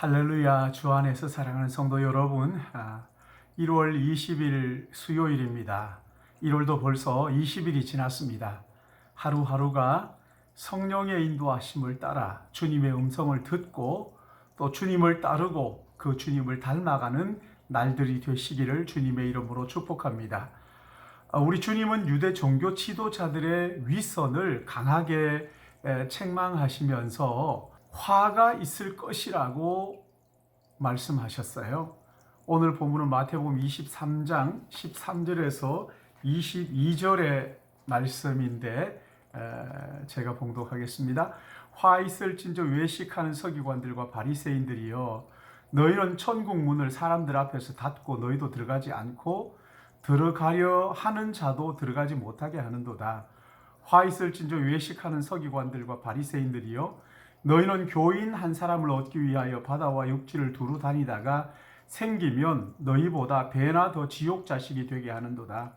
할렐루야. 주 안에서 사랑하는 성도 여러분, 1월 20일 수요일입니다. 1월도 벌써 20일이 지났습니다. 하루하루가 성령의 인도하심을 따라 주님의 음성을 듣고 또 주님을 따르고 그 주님을 닮아가는 날들이 되시기를 주님의 이름으로 축복합니다. 우리 주님은 유대 종교 지도자들의 위선을 강하게 책망하시면서 화가 있을 것이라고 말씀하셨어요. 오늘 본문은 마태복음 23장 13절에서 22절의 말씀인데 제가 봉독하겠습니다. 화 있을진저 외식하는 서기관들과 바리새인들이여, 너희는 천국 문을 사람들 앞에서 닫고 너희도 들어가지 않고 들어가려 하는 자도 들어가지 못하게 하는도다. 화 있을진저 외식하는 서기관들과 바리새인들이여, 너희는 교인 한 사람을 얻기 위하여 바다와 육지를 두루 다니다가 생기면 너희보다 배나 더 지옥 자식이 되게 하는도다.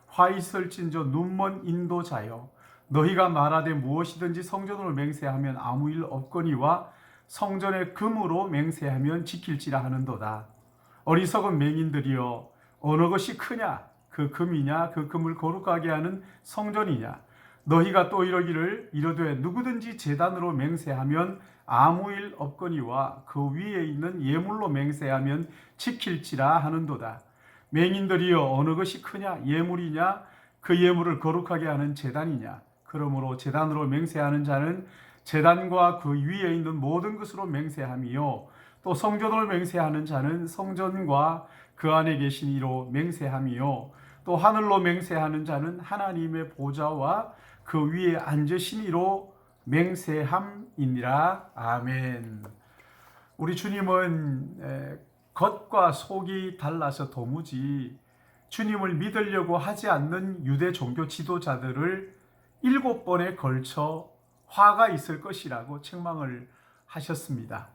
화 있을진저 눈먼 인도자여, 너희가 말하되 무엇이든지 성전으로 맹세하면 아무 일 없거니와 성전의 금으로 맹세하면 지킬지라 하는도다. 어리석은 맹인들이여, 어느 것이 크냐? 그 금이냐? 그 금을 거룩하게 하는 성전이냐? 너희가 또 이러되 누구든지 제단으로 맹세하면 아무 일 없거니와 그 위에 있는 예물로 맹세하면 지킬지라 하는도다. 맹인들이여, 어느 것이 크냐? 예물이냐? 그 예물을 거룩하게 하는 제단이냐? 그러므로 제단으로 맹세하는 자는 제단과 그 위에 있는 모든 것으로 맹세함이요, 또 성전으로 맹세하는 자는 성전과 그 안에 계신 이로 맹세함이요, 또 하늘로 맹세하는 자는 하나님의 보좌와 그 위에 앉으신 이로 맹세함이니라. 아멘. 우리 주님은 겉과 속이 달라서 도무지 주님을 믿으려고 하지 않는 유대 종교 지도자들을 7번에 걸쳐 화가 있을 것이라고 책망을 하셨습니다.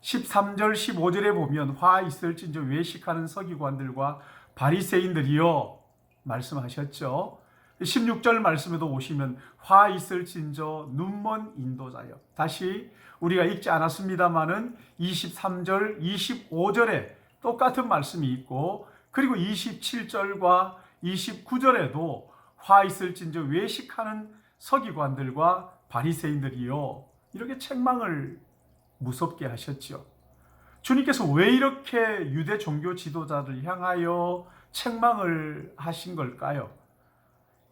13절 15절에 보면 화 있을진저 외식하는 서기관들과 바리새인들이여 말씀하셨죠. 16절 말씀에도 오시면 화 있을진저 눈먼 인도자여. 다시 우리가 읽지 않았습니다마는 23절 25절에 똑같은 말씀이 있고, 그리고 27절과 29절에도 화 있을진저 외식하는 서기관들과 바리새인들이요, 이렇게 책망을 무섭게 하셨죠. 주님께서 왜 이렇게 유대 종교 지도자를 향하여 책망을 하신 걸까요?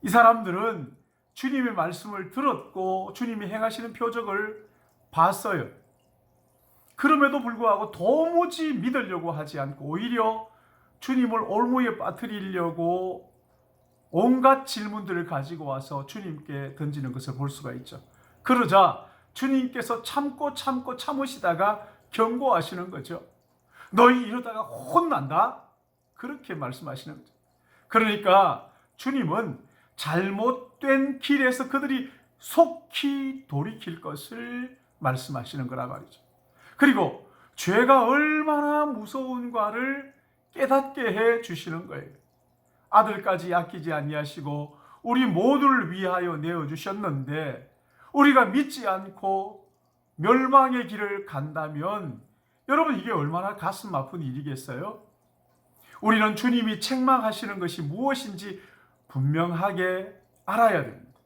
이 사람들은 주님의 말씀을 들었고 주님이 행하시는 표적을 봤어요. 그럼에도 불구하고 도무지 믿으려고 하지 않고 오히려 주님을 올무에 빠뜨리려고 온갖 질문들을 가지고 와서 주님께 던지는 것을 볼 수가 있죠. 그러자 주님께서 참으시다가 경고하시는 거죠. 너희 이러다가 혼난다? 그렇게 말씀하시는 거죠. 그러니까 주님은 잘못된 길에서 그들이 속히 돌이킬 것을 말씀하시는 거란 말이죠. 그리고 죄가 얼마나 무서운가를 깨닫게 해 주시는 거예요. 아들까지 아끼지 아니하시고 우리 모두를 위하여 내어주셨는데 우리가 믿지 않고 멸망의 길을 간다면 여러분, 이게 얼마나 가슴 아픈 일이겠어요? 우리는 주님이 책망하시는 것이 무엇인지 분명하게 알아야 됩니다.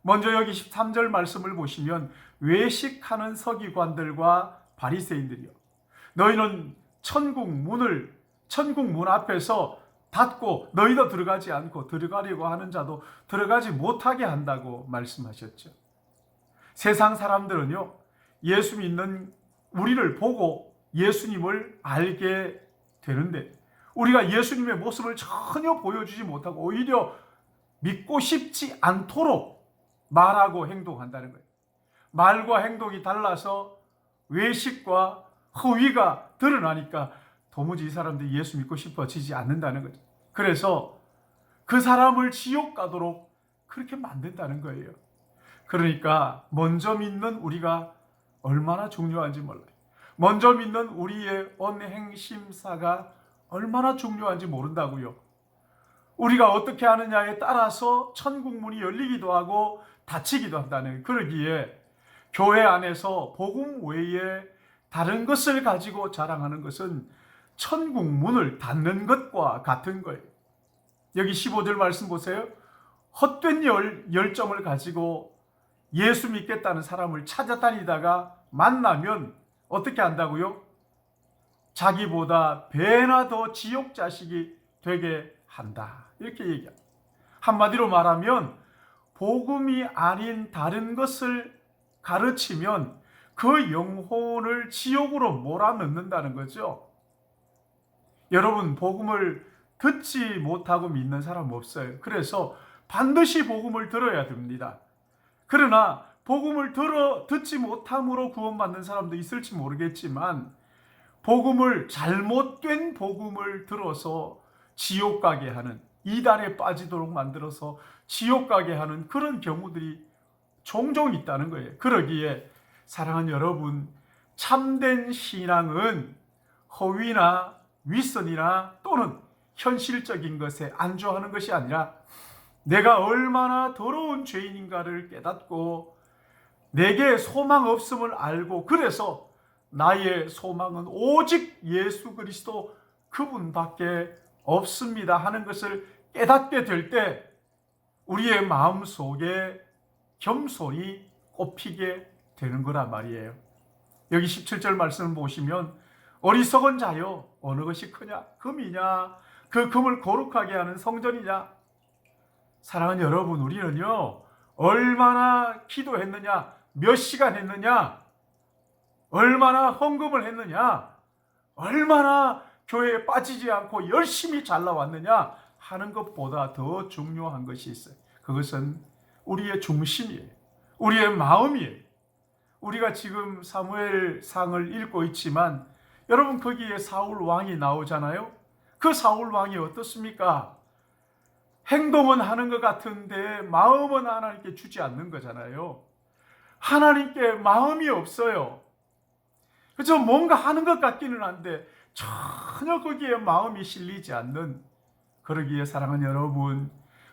먼저 여기 13절 말씀을 보시면 외식하는 서기관들과 바리새인들이요, 너희는 천국 문 앞에서 닫고 너희도 들어가지 않고 들어가려고 하는 자도 들어가지 못하게 한다고 말씀하셨죠. 세상 사람들은요, 예수 믿는 우리를 보고 예수님을 알게 되는데 우리가 예수님의 모습을 전혀 보여주지 못하고 오히려 믿고 싶지 않도록 말하고 행동한다는 거예요. 말과 행동이 달라서 외식과 허위가 드러나니까 도무지 이 사람들이 예수 믿고 싶어지지 않는다는 거죠. 그래서 그 사람을 지옥 가도록 그렇게 만든다는 거예요. 그러니까 먼저 믿는 우리가 얼마나 중요한지 몰라요. 먼저 믿는 우리의 언행심사가 얼마나 중요한지 모른다고요. 우리가 어떻게 하느냐에 따라서 천국 문이 열리기도 하고 닫히기도 한다는, 그러기에 교회 안에서 복음 외에 다른 것을 가지고 자랑하는 것은 천국 문을 닫는 것과 같은 거예요. 여기 15절 말씀 보세요. 헛된 열정을 가지고 예수 믿겠다는 사람을 찾아다니다가 만나면 어떻게 한다고요? 자기보다 배나 더 지옥 자식이 되게 한다. 이렇게 얘기합니다. 한마디로 말하면 복음이 아닌 다른 것을 가르치면 그 영혼을 지옥으로 몰아넣는다는 거죠. 여러분, 복음을 듣지 못하고 믿는 사람 없어요. 그래서 반드시 복음을 들어야 됩니다. 그러나 복음을 듣지 못함으로 구원받는 사람도 있을지 모르겠지만 복음을 잘못된 복음을 들어서 지옥 가게 하는, 이단에 빠지도록 만들어서 지옥 가게 하는 그런 경우들이 종종 있다는 거예요. 그러기에 사랑하는 여러분, 참된 신앙은 허위나 윗선이나 또는 현실적인 것에 안주하는 것이 아니라 내가 얼마나 더러운 죄인인가를 깨닫고 내게 소망 없음을 알고, 그래서 나의 소망은 오직 예수 그리스도 그분밖에 없습니다 하는 것을 깨닫게 될 때 우리의 마음속에 겸손이 꼽히게 되는 거란 말이에요. 여기 17절 말씀을 보시면 어리석은 자여 어느 것이 크냐? 금이냐? 그 금을 거룩하게 하는 성전이냐? 사랑하는 여러분, 우리는요 얼마나 기도했느냐, 몇 시간 했느냐, 얼마나 헌금을 했느냐, 얼마나 교회에 빠지지 않고 열심히 잘 나왔느냐 하는 것보다 더 중요한 것이 있어요. 그것은 우리의 중심이에요. 우리의 마음이에요. 우리가 지금 사무엘상을 읽고 있지만 여러분, 거기에 사울 왕이 나오잖아요. 그 사울 왕이 어떻습니까? 행동은 하는 것 같은데 마음은 하나님께 주지 않는 거잖아요. 하나님께 마음이 없어요. 그죠? 뭔가 하는 것 같기는 한데 전혀 거기에 마음이 실리지 않는, 그러기에 사랑하는 여러분,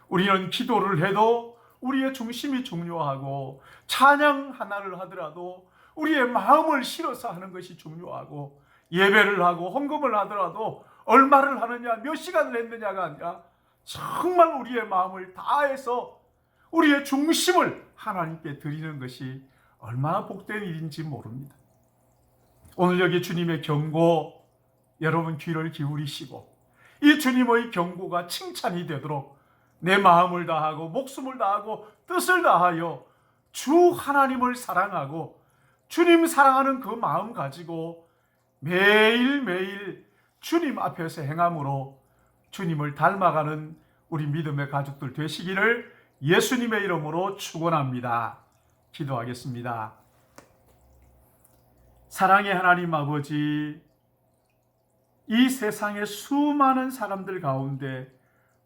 우리는 기도를 해도 우리의 중심이 중요하고 찬양 하나를 하더라도 우리의 마음을 실어서 하는 것이 중요하고, 예배를 하고 헌금을 하더라도 얼마를 하느냐, 몇 시간을 했느냐가 아니라 정말 우리의 마음을 다해서 우리의 중심을 하나님께 드리는 것이 얼마나 복된 일인지 모릅니다. 오늘 여기 주님의 경고, 여러분 귀를 기울이시고 이 주님의 경고가 칭찬이 되도록 내 마음을 다하고 목숨을 다하고 뜻을 다하여 주 하나님을 사랑하고 주님 사랑하는 그 마음 가지고 매일매일 주님 앞에서 행함으로 주님을 닮아가는 우리 믿음의 가족들 되시기를 예수님의 이름으로 축원합니다. 기도하겠습니다. 사랑의 하나님 아버지, 이 세상의 수많은 사람들 가운데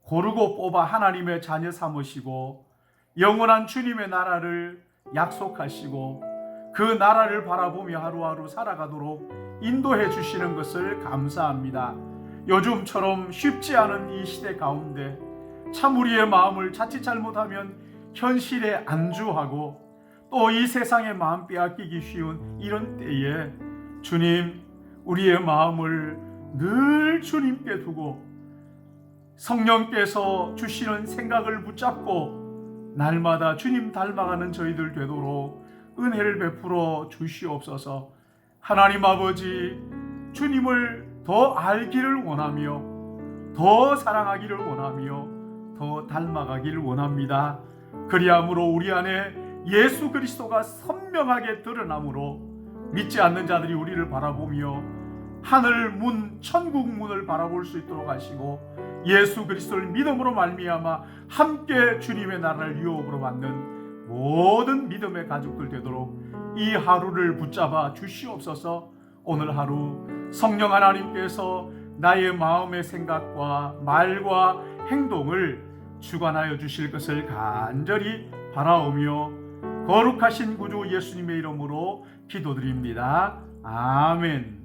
고르고 뽑아 하나님의 자녀 삼으시고 영원한 주님의 나라를 약속하시고 그 나라를 바라보며 하루하루 살아가도록 인도해 주시는 것을 감사합니다. 요즘처럼 쉽지 않은 이 시대 가운데 참 우리의 마음을 자칫 잘못하면 현실에 안주하고 또 이 세상에 마음 빼앗기기 쉬운 이런 때에 주님, 우리의 마음을 늘 주님께 두고 성령께서 주시는 생각을 붙잡고 날마다 주님 닮아가는 저희들 되도록 은혜를 베풀어 주시옵소서. 하나님 아버지, 주님을 더 알기를 원하며 더 사랑하기를 원하며 더 닮아가기를 원합니다. 그리함으로 우리 안에 예수 그리스도가 선명하게 드러나므로 믿지 않는 자들이 우리를 바라보며 하늘 문, 천국 문을 바라볼 수 있도록 하시고 예수 그리스도를 믿음으로 말미암아 함께 주님의 나라를 유업으로 받는 모든 믿음의 가족들 되도록 이 하루를 붙잡아 주시옵소서. 오늘 하루 성령 하나님께서 나의 마음의 생각과 말과 행동을 주관하여 주실 것을 간절히 바라오며 거룩하신 구주 예수님의 이름으로 기도드립니다. 아멘.